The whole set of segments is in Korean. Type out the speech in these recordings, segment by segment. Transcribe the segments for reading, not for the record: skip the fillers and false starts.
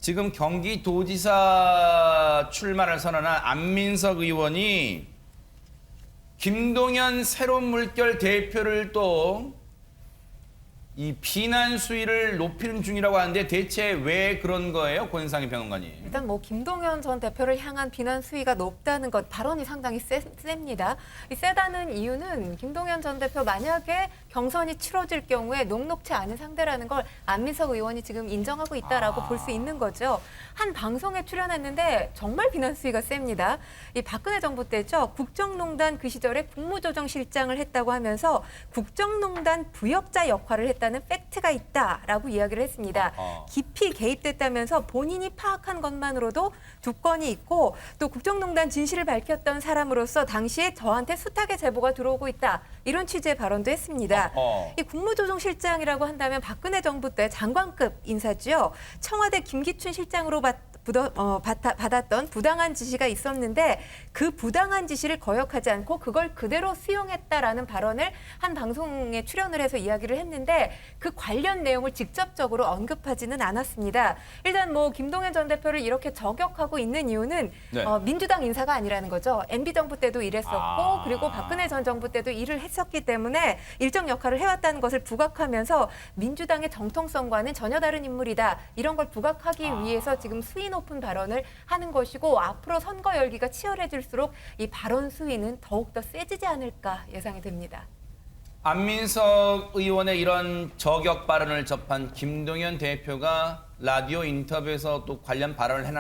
지금 경기도지사 출마를 선언한 안민석 의원이 김동연 새로운 물결 대표를 또 이 비난 수위를 높이는 중이라고 하는데 대체 왜 그런 거예요? 권상희 평론가님. 일단 김동연 전 대표를 향한 비난 수위가 높다는 것 발언이 상당히 셉니다. 이 세다는 이유는 김동연 전 대표 만약에 경선이 치러질 경우에 녹록치 않은 상대라는 걸 안민석 의원이 지금 인정하고 있다라고 볼 수 있는 거죠. 한 방송에 출연했는데 정말 비난 수위가 셉니다. 이 박근혜 정부 때죠. 국정농단 그 시절에 국무조정실장을 했다고 하면서 국정농단 부역자 역할을 했다는 팩트가 있다라고 이야기를 했습니다. 깊이 개입됐다면서 본인이 파악한 것만으로도 두 건이 있고 또 국정농단 진실을 밝혔던 사람으로서 당시에 저한테 숱하게 제보가 들어오고 있다. 이런 취지의 발언도 했습니다. 이 국무조정실장이라고 한다면 박근혜 정부 때 장관급 인사죠. 청와대 김기춘 실장으로 받았던 부당한 지시가 있었는데 그 부당한 지시를 거역하지 않고 그걸 그대로 수용했다라는 발언을 한 방송에 출연을 해서 이야기를 했는데 그 관련 내용을 직접적으로 언급하지는 않았습니다. 일단 김동연 전 대표를 이렇게 저격하고 있는 이유는 네. 민주당 인사가 아니라는 거죠. MB 정부 때도 일했었고 그리고 박근혜 전 정부 때도 일을 했었기 때문에 일정 역할을 해왔다는 것을 부각하면서 민주당의 정통성과는 전혀 다른 인물이다. 이런 걸 부각하기 위해서 지금 수위 높은 발언을 하는 것이고 앞으로 선거 열기가 치열해질수록 이 발언 수위는 더욱더 세지지 않을까 예상이 됩니다. 안민석 의원의 이런 저격 발언을 접한 김동연 대표가 라디오 인터뷰에서 또 관련 발언을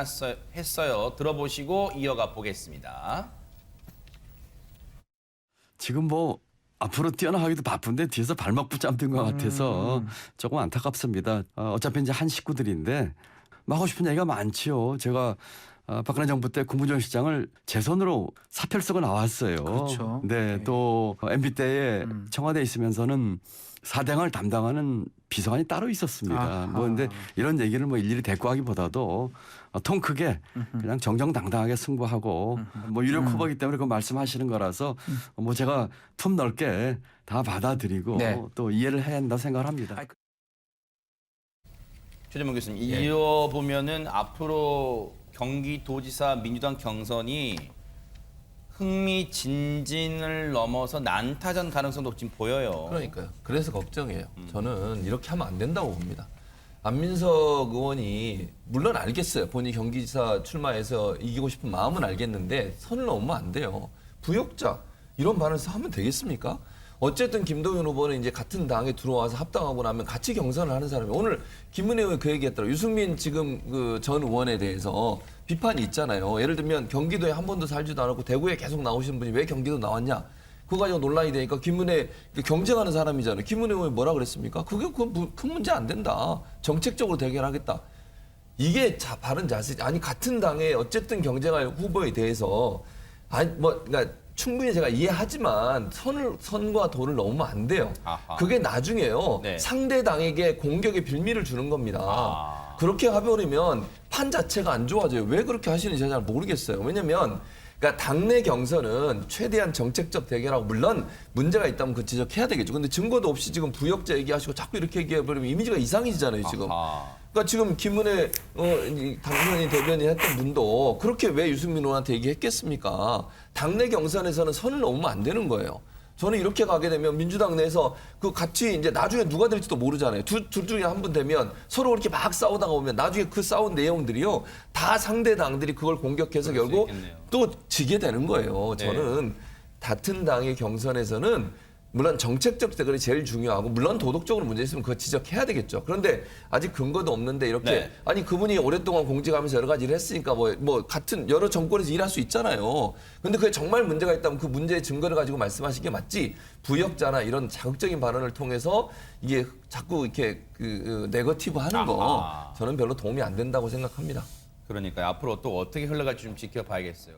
했어요. 들어보시고 이어가 보겠습니다. 지금 앞으로 뛰어나가기도 바쁜데 뒤에서 발목 붙잡는 것 같아서 조금 안타깝습니다. 어차피 이제 한 식구들인데 하고 싶은 얘기가 많지요. 제가 박근혜 정부 때 국무조정실장을 제 손으로 사표를 쓰고 나왔어요. 그렇죠. 네, 또 MB 때에 청와대에 있으면서는 사대강을 담당하는 비서관이 따로 있었습니다. 근데 이런 얘기를 일일이 대꾸하기보다도 통 크게 그냥 정정당당하게 승부하고 유력 후보이기 때문에 그 말씀하시는 거라서 제가 품 넓게 다 받아들이고 네. 또 이해를 해야 한다고 생각을 합니다. 최재문 교수님, 이어보면은 앞으로 경기도지사 민주당 경선이 흥미진진을 넘어서 난타전 가능성도 지금 보여요. 그러니까요. 그래서 걱정이에요. 저는 이렇게 하면 안 된다고 봅니다. 안민석 의원이 물론 알겠어요. 본인이 경기지사 출마해서 이기고 싶은 마음은 알겠는데 선을 넘으면 안 돼요. 부역자 이런 발언을 하면 되겠습니까? 어쨌든 김동연 후보는 이제 같은 당에 들어와서 합당하고 나면 같이 경선을 하는 사람이 오늘 김은혜 의원이 그 얘기했더라고요. 유승민 지금 전 의원에 대해서 비판이 있잖아요. 예를 들면 경기도에 한 번도 살지도 않았고 대구에 계속 나오시는 분이 왜 경기도 나왔냐. 그거 가지고 논란이 되니까 김은혜 경쟁하는 사람이잖아요. 김은혜 의원이 뭐라 그랬습니까? 그게 큰 문제 안 된다. 정책적으로 대결하겠다. 이게 바른 자세. 아니 같은 당에 어쨌든 경쟁할 후보에 대해서 그러니까 충분히 제가 이해하지만 선과 도를 넘으면 안 돼요. 아하. 그게 나중에요. 네. 상대 당에게 공격의 빌미를 주는 겁니다. 그렇게 해버리면 판 자체가 안 좋아져요. 왜 그렇게 하시는지 잘 모르겠어요. 왜냐면 그러니까 당내 경선은 최대한 정책적 대결하고 물론 문제가 있다면 그 지적해야 되겠죠. 근데 증거도 없이 지금 부역자 얘기하시고 자꾸 이렇게 얘기해버리면 이미지가 이상해지잖아요, 지금. 아하. 그러니까 지금 김은혜 당선인 대변인 했던 분도 그렇게 왜 유승민 의원한테 얘기했겠습니까? 당내 경선에서는 선을 넘으면 안 되는 거예요. 저는 이렇게 가게 되면 민주당 내에서 같이 이제 나중에 누가 될지도 모르잖아요. 둘 중에 한 분 되면 서로 그렇게 막 싸우다가 오면 나중에 그 싸운 내용들이요. 다 상대 당들이 그걸 공격해서 결국 또 지게 되는 거예요. 네. 저는 같은 당의 경선에서는 물론 정책적 대결이 제일 중요하고 물론 도덕적으로 문제 있으면 그거 지적해야 되겠죠. 그런데 아직 근거도 없는데 이렇게 네. 아니 그분이 오랫동안 공직하면서 여러 가지 일을 했으니까 같은 여러 정권에서 일할 수 있잖아요. 근데 그게 정말 문제가 있다면 그 문제의 증거를 가지고 말씀하신 게 맞지. 부역자나 이런 자극적인 발언을 통해서 이게 자꾸 이렇게 네거티브 하는 거 저는 별로 도움이 안 된다고 생각합니다. 그러니까 앞으로 또 어떻게 흘러갈지 좀 지켜봐야겠어요.